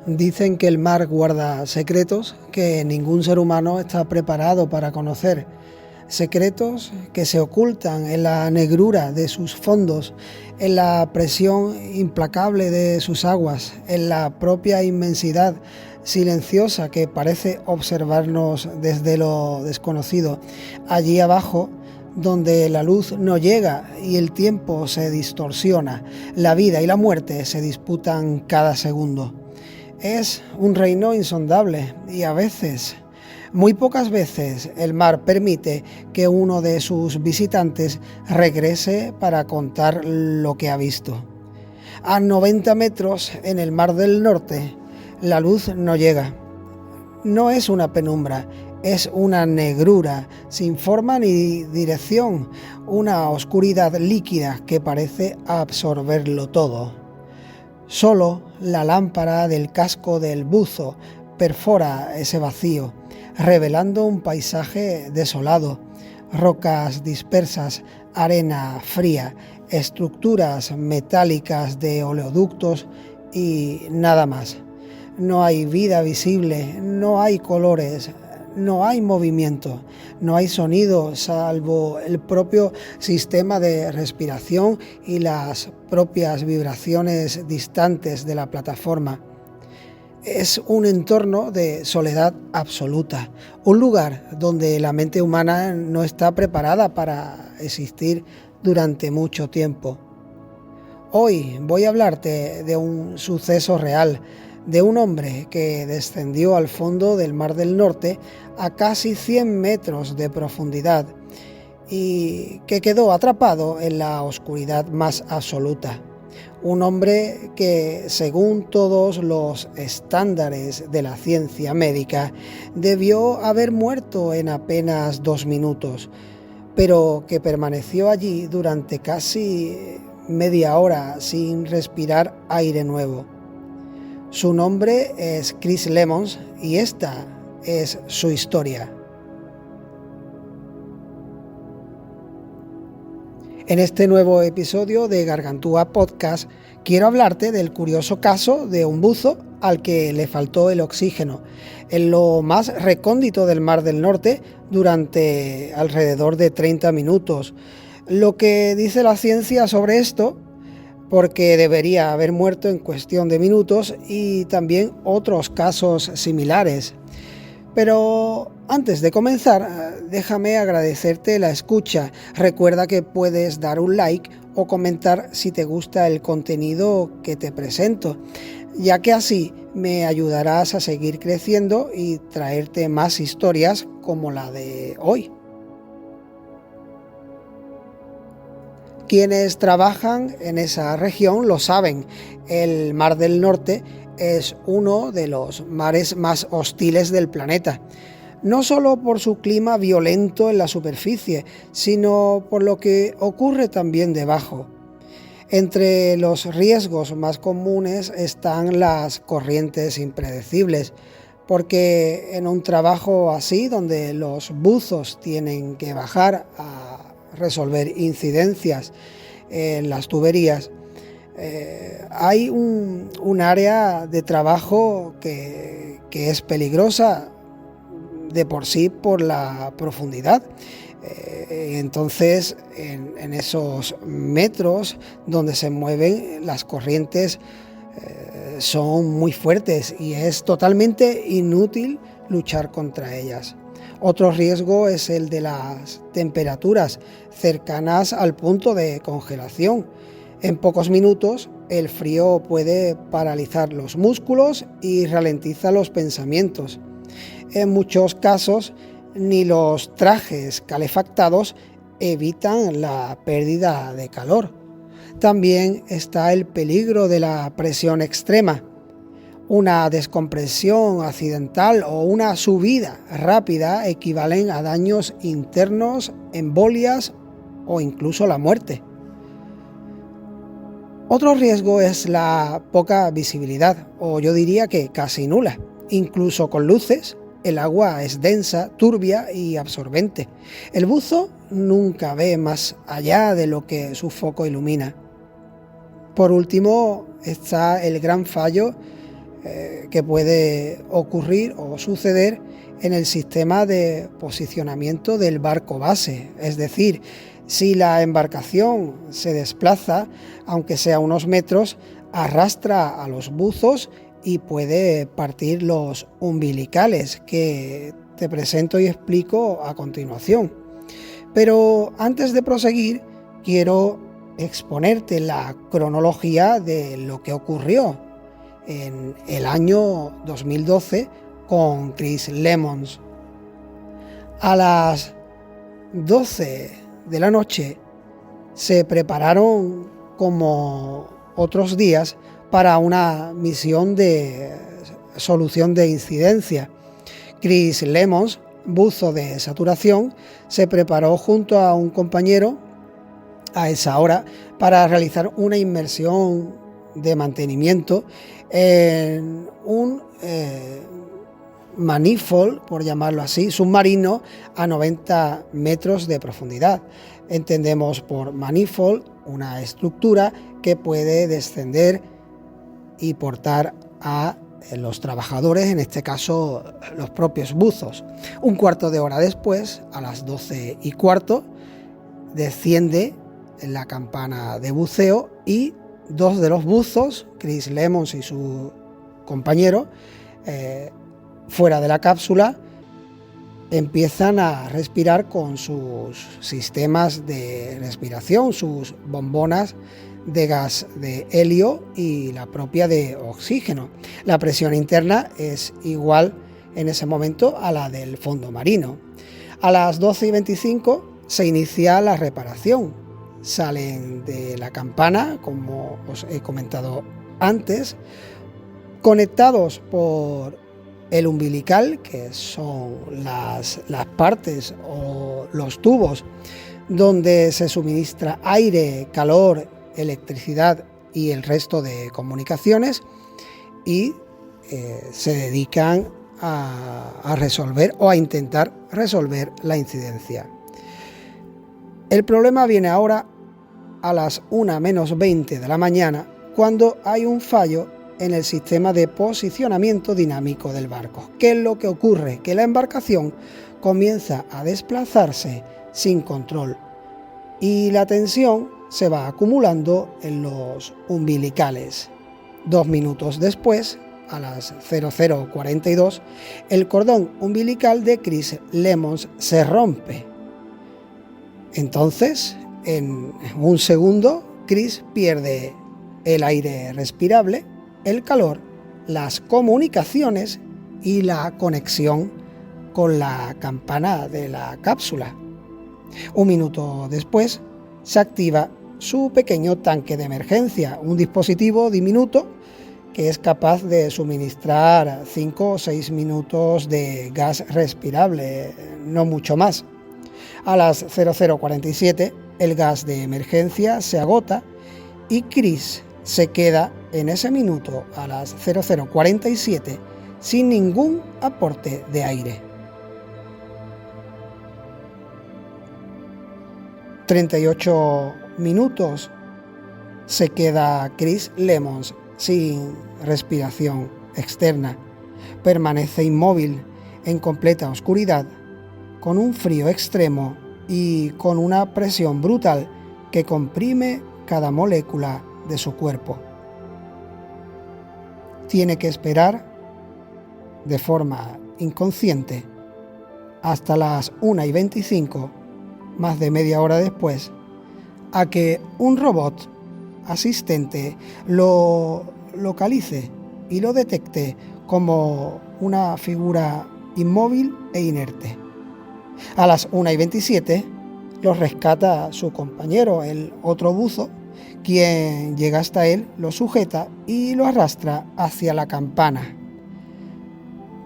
Dicen que el mar guarda secretos que ningún ser humano está preparado para conocer. Secretos que se ocultan en la negrura de sus fondos, en la presión implacable de sus aguas, en la propia inmensidad silenciosa que parece observarnos desde lo desconocido. Allí abajo, donde la luz no llega y el tiempo se distorsiona, la vida y la muerte se disputan cada segundo. Es un reino insondable y a veces, muy pocas veces, el mar permite que uno de sus visitantes regrese para contar lo que ha visto. A 90 metros en el Mar del Norte, la luz no llega. No es una penumbra, es una negrura, sin forma ni dirección, una oscuridad líquida que parece absorberlo todo. Solo la lámpara del casco del buzo perfora ese vacío, revelando un paisaje desolado, rocas dispersas, arena fría, estructuras metálicas de oleoductos y nada más. No hay vida visible, no hay colores, no hay movimiento, no hay sonido salvo el propio sistema de respiración y las propias vibraciones distantes de la plataforma. Es un entorno de soledad absoluta, un lugar donde la mente humana no está preparada para existir durante mucho tiempo. Hoy voy a hablarte de un suceso real, de un hombre que descendió al fondo del Mar del Norte a casi 100 metros de profundidad y que quedó atrapado en la oscuridad más absoluta. Un hombre que, según todos los estándares de la ciencia médica, debió haber muerto en apenas 2 minutos, pero que permaneció allí durante casi media hora sin respirar aire nuevo. Su nombre es Chris Lemons y esta es su historia. En este nuevo episodio de Gargantúa Podcast quiero hablarte del curioso caso de un buzo al que le faltó el oxígeno en lo más recóndito del Mar del Norte durante alrededor de 30 minutos. Lo que dice la ciencia sobre esto, porque debería haber muerto en cuestión de minutos, y también otros casos similares. Pero antes de comenzar, déjame agradecerte la escucha. Recuerda que puedes dar un like o comentar si te gusta el contenido que te presento, ya que así me ayudarás a seguir creciendo y traerte más historias como la de hoy. Quienes trabajan en esa región lo saben, el Mar del Norte es uno de los mares más hostiles del planeta, no solo por su clima violento en la superficie, sino por lo que ocurre también debajo. Entre los riesgos más comunes están las corrientes impredecibles, porque en un trabajo así, donde los buzos tienen que bajar a resolver incidencias en las tuberías, hay un área de trabajo que es peligrosa de por sí por la profundidad. Entonces, en esos metros donde se mueven las corrientes son muy fuertes y es totalmente inútil luchar contra ellas. Otro riesgo es el de las temperaturas cercanas al punto de congelación. En pocos minutos, el frío puede paralizar los músculos y ralentiza los pensamientos. En muchos casos, ni los trajes calefactados evitan la pérdida de calor. También está el peligro de la presión extrema. Una descompresión accidental o una subida rápida equivalen a daños internos, embolias o incluso la muerte. Otro riesgo es la poca visibilidad, o yo diría que casi nula. Incluso con luces, el agua es densa, turbia y absorbente. El buzo nunca ve más allá de lo que su foco ilumina. Por último, está el gran fallo que puede ocurrir o suceder en el sistema de posicionamiento del barco base. Es decir, si la embarcación se desplaza, aunque sea unos metros, arrastra a los buzos y puede partir los umbilicales, que te presento y explico a continuación. Pero antes de proseguir, quiero exponerte la cronología de lo que ocurrió en el año 2012 con Chris Lemons. A las 12 de la noche se prepararon, como otros días, para una misión de solución de incidencia. Chris Lemons, buzo de saturación, se preparó junto a un compañero a esa hora para realizar una inmersión de mantenimiento en un manifold, por llamarlo así, submarino a 90 metros de profundidad. Entendemos por manifold una estructura que puede descender y portar a los trabajadores, en este caso los propios buzos. Un cuarto de hora después, a las 12:15, desciende la campana de buceo y dos de los buzos, Chris Lemons y su compañero, fuera de la cápsula, empiezan a respirar con sus sistemas de respiración, sus bombonas de gas de helio y la propia de oxígeno. La presión interna es igual en ese momento a la del fondo marino. A las 12:25 se inicia la reparación. Salen de la campana, como os he comentado antes, conectados por el umbilical, que son las partes o los tubos donde se suministra aire, calor, electricidad y el resto de comunicaciones, y se dedican a resolver o a intentar resolver la incidencia. El problema viene ahora a las 1:20 de la mañana, cuando hay un fallo en el sistema de posicionamiento dinámico del barco. ¿Qué es lo que ocurre? Que la embarcación comienza a desplazarse sin control y la tensión se va acumulando en los umbilicales. 2 minutos después, a las 00:42, el cordón umbilical de Chris Lemons se rompe. Entonces, en un segundo, Chris pierde el aire respirable, el calor, las comunicaciones y la conexión con la campana de la cápsula. 1 minuto después, se activa su pequeño tanque de emergencia, un dispositivo diminuto que es capaz de suministrar 5 o 6 minutos de gas respirable, no mucho más. A las 00:47, el gas de emergencia se agota y Chris se queda en ese minuto, a las 00:47, sin ningún aporte de aire. 38 minutos se queda Chris Lemons sin respiración externa. Permanece inmóvil en completa oscuridad, con un frío extremo y con una presión brutal que comprime cada molécula de su cuerpo. Tiene que esperar de forma inconsciente hasta las 1:25, más de media hora después, a que un robot asistente lo localice y lo detecte como una figura inmóvil e inerte. A las 1:27 lo rescata su compañero, el otro buzo, quien llega hasta él, lo sujeta y lo arrastra hacia la campana.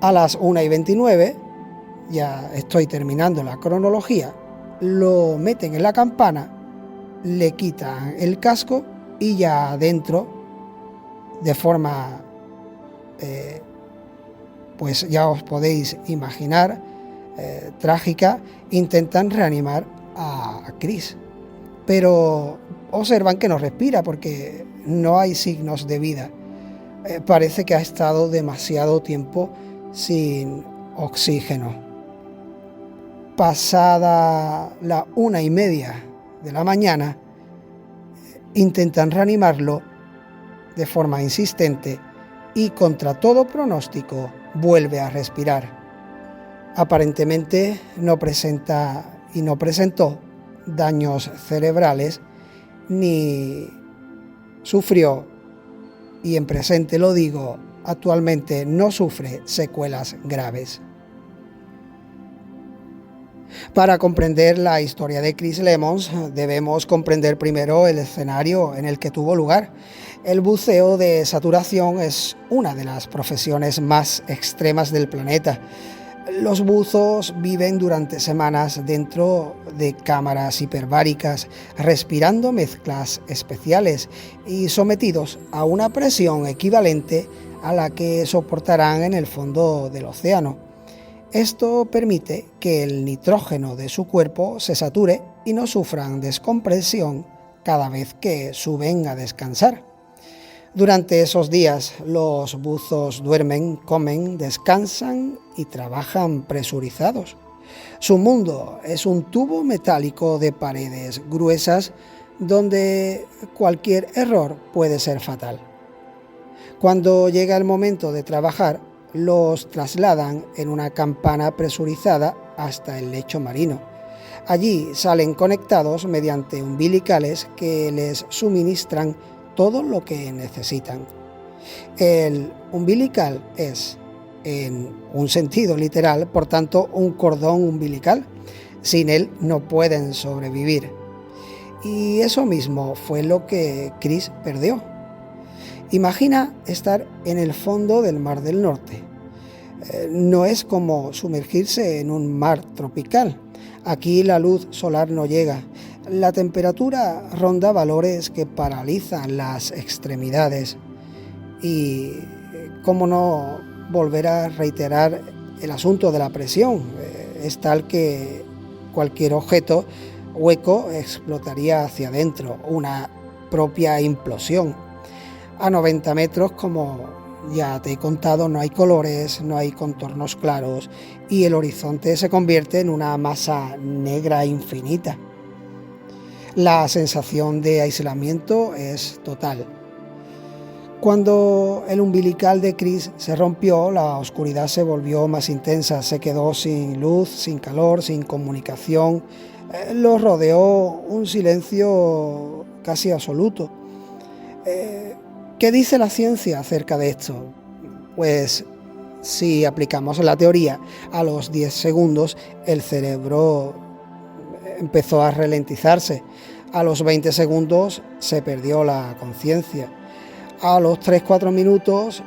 A las 1:29, ya estoy terminando la cronología, lo meten en la campana, le quitan el casco y ya adentro, de forma, pues ya os podéis imaginar, trágica, intentan reanimar a Chris, pero observan que no respira porque no hay signos de vida. Parece que ha estado demasiado tiempo sin oxígeno. Pasada la 1:30 de la mañana, intentan reanimarlo de forma insistente y contra todo pronóstico vuelve a respirar. Aparentemente no presentó daños cerebrales ni sufrió, y en presente lo digo, actualmente no sufre secuelas graves. Para comprender la historia de Chris Lemons, debemos comprender primero el escenario en el que tuvo lugar. El buceo de saturación es una de las profesiones más extremas del planeta. Los buzos viven durante semanas dentro de cámaras hiperbáricas, respirando mezclas especiales y sometidos a una presión equivalente a la que soportarán en el fondo del océano. Esto permite que el nitrógeno de su cuerpo se sature y no sufran descompresión cada vez que suben a descansar. Durante esos días, los buzos duermen, comen, descansan y trabajan presurizados. Su mundo es un tubo metálico de paredes gruesas donde cualquier error puede ser fatal. Cuando llega el momento de trabajar, los trasladan en una campana presurizada hasta el lecho marino. Allí salen conectados mediante umbilicales que les suministran todo lo que necesitan. El umbilical es, en un sentido literal, por tanto, un cordón umbilical. Sin él no pueden sobrevivir. Y eso mismo fue lo que Chris perdió. Imagina estar en el fondo del Mar del Norte. No es como sumergirse en un mar tropical. Aquí la luz solar no llega. La temperatura ronda valores que paralizan las extremidades. Y cómo no volver a reiterar el asunto de la presión. Es tal que cualquier objeto hueco explotaría hacia adentro, una propia implosión. A 90 metros, como ya te he contado, no hay colores, no hay contornos claros y el horizonte se convierte en una masa negra infinita. La sensación de aislamiento es total. Cuando el umbilical de Chris se rompió, la oscuridad se volvió más intensa, se quedó sin luz, sin calor, sin comunicación. Lo rodeó un silencio casi absoluto. ¿Qué dice la ciencia acerca de esto? Pues si aplicamos la teoría, a los 10 segundos el cerebro empezó a ralentizarse. A los 20 segundos se perdió la conciencia. A los 3-4 minutos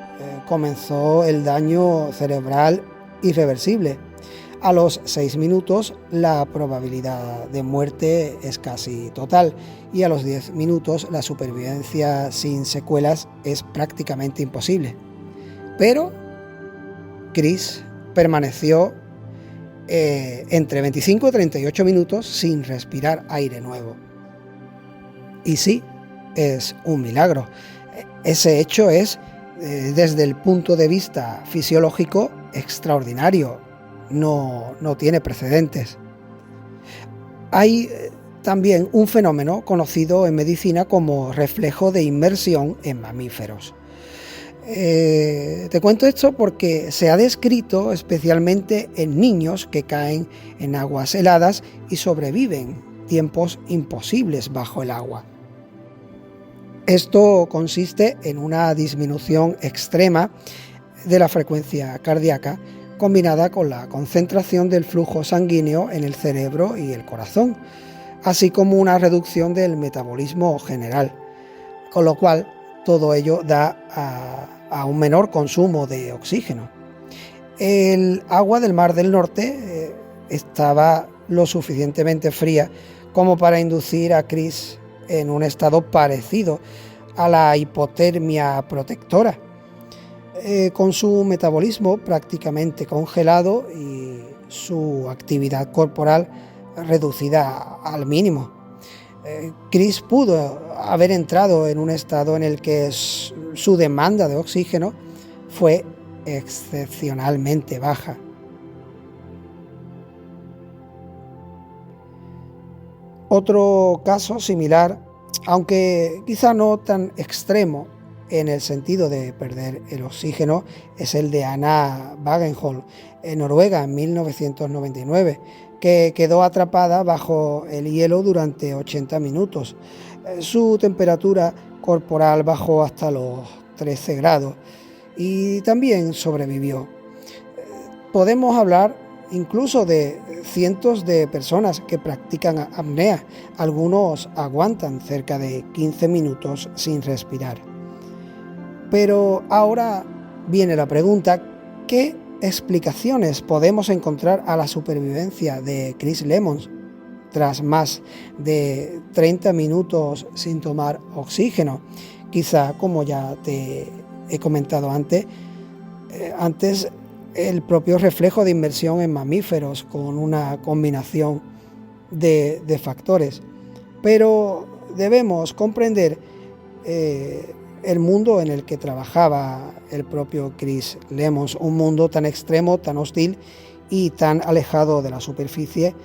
comenzó el daño cerebral irreversible. A los 6 minutos la probabilidad de muerte es casi total y a los 10 minutos la supervivencia sin secuelas es prácticamente imposible. Pero Chris permaneció entre 25 y 38 minutos sin respirar aire nuevo. Y sí, es un milagro. Ese hecho es, desde el punto de vista fisiológico, extraordinario. No tiene precedentes. Hay también un fenómeno conocido en medicina como reflejo de inmersión en mamíferos. Te cuento esto porque se ha descrito especialmente en niños que caen en aguas heladas y sobreviven tiempos imposibles bajo el agua. Esto consiste en una disminución extrema de la frecuencia cardíaca combinada con la concentración del flujo sanguíneo en el cerebro y el corazón, así como una reducción del metabolismo general, con lo cual todo ello da a un menor consumo de oxígeno. El agua del Mar del Norte estaba lo suficientemente fría como para inducir a Chris en un estado parecido a la hipotermia protectora, con su metabolismo prácticamente congelado y su actividad corporal reducida al mínimo. Chris pudo haber entrado en un estado en el que su demanda de oxígeno fue excepcionalmente baja. Otro caso similar, aunque quizá no tan extremo en el sentido de perder el oxígeno, es el de Anna Wagenhold en Noruega en 1999, que quedó atrapada bajo el hielo durante 80 minutos. Su temperatura corporal bajó hasta los 13 grados y también sobrevivió. Podemos hablar incluso de cientos de personas que practican apnea. Algunos aguantan cerca de 15 minutos sin respirar. Pero ahora viene la pregunta: ¿qué explicaciones podemos encontrar a la supervivencia de Chris Lemons tras más de 30 minutos sin tomar oxígeno? Quizá, como ya te he comentado antes, el propio reflejo de inmersión en mamíferos con una combinación de factores. Pero debemos comprender el mundo en el que trabajaba el propio Chris Lemons, un mundo tan extremo, tan hostil y tan alejado de la superficie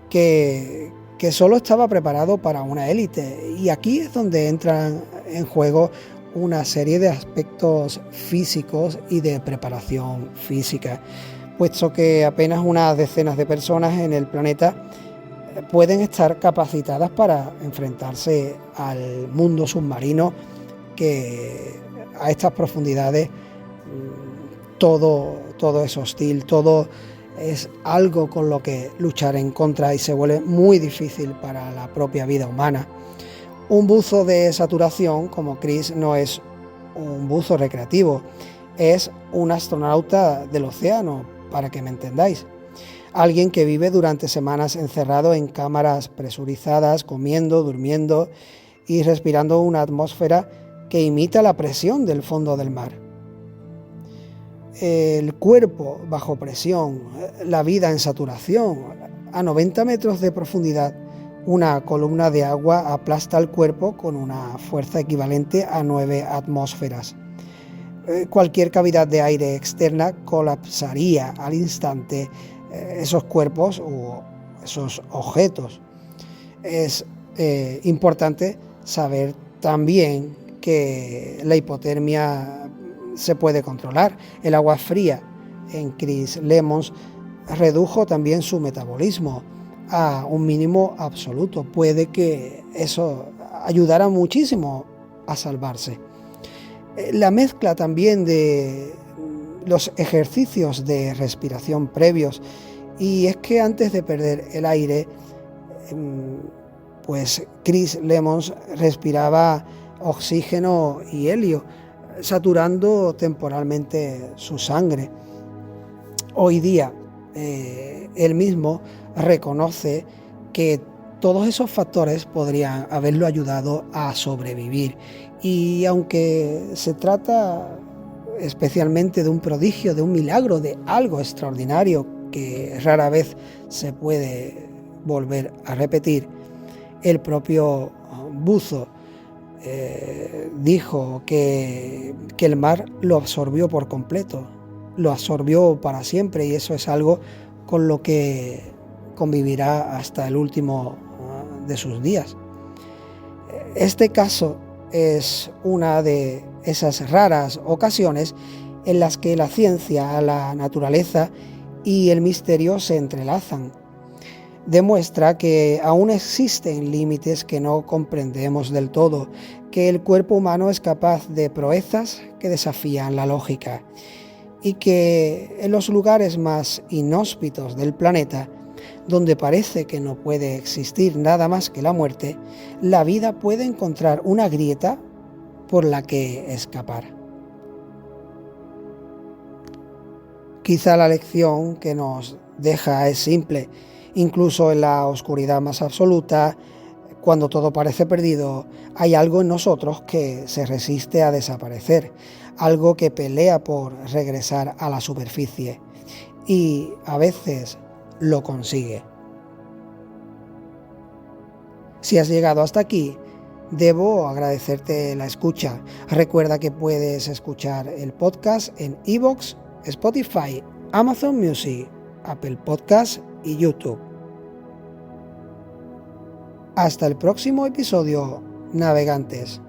que solo estaba preparado para una élite. Y aquí es donde entran en juego una serie de aspectos físicos y de preparación física, puesto que apenas unas decenas de personas en el planeta pueden estar capacitadas para enfrentarse al mundo submarino, que a estas profundidades todo es hostil, todo es algo con lo que luchar en contra y se vuelve muy difícil para la propia vida humana. Un buzo de saturación como Chris no es un buzo recreativo, es un astronauta del océano, para que me entendáis. Alguien que vive durante semanas encerrado en cámaras presurizadas, comiendo, durmiendo y respirando una atmósfera que imita la presión del fondo del mar. El cuerpo bajo presión, la vida en saturación. A 90 metros de profundidad, una columna de agua aplasta el cuerpo con una fuerza equivalente a 9 atmósferas. Cualquier cavidad de aire externa colapsaría al instante esos cuerpos o esos objetos. Es importante saber también que la hipotermia se puede controlar. El agua fría en Chris Lemons redujo también su metabolismo a un mínimo absoluto. Puede que eso ayudara muchísimo a salvarse. La mezcla también de los ejercicios de respiración previos, y es que antes de perder el aire, pues Chris Lemons respiraba oxígeno y helio, saturando temporalmente su sangre. Hoy día él mismo reconoce que todos esos factores podrían haberlo ayudado a sobrevivir, y aunque se trata especialmente de un prodigio, de un milagro, de algo extraordinario que rara vez se puede volver a repetir, el propio buzo dijo que el mar lo absorbió por completo, lo absorbió para siempre, y eso es algo con lo que convivirá hasta el último de sus días. Este caso es una de esas raras ocasiones en las que la ciencia, la naturaleza y el misterio se entrelazan. Demuestra que aún existen límites que no comprendemos del todo, que el cuerpo humano es capaz de proezas que desafían la lógica, y que en los lugares más inhóspitos del planeta, donde parece que no puede existir nada más que la muerte, la vida puede encontrar una grieta por la que escapar. Quizá la lección que nos deja es simple. Incluso en la oscuridad más absoluta, cuando todo parece perdido, hay algo en nosotros que se resiste a desaparecer, algo que pelea por regresar a la superficie, y a veces lo consigue. Si has llegado hasta aquí, debo agradecerte la escucha. Recuerda que puedes escuchar el podcast en iVoox, Spotify, Amazon Music, Apple Podcasts y YouTube. Hasta el próximo episodio, navegantes.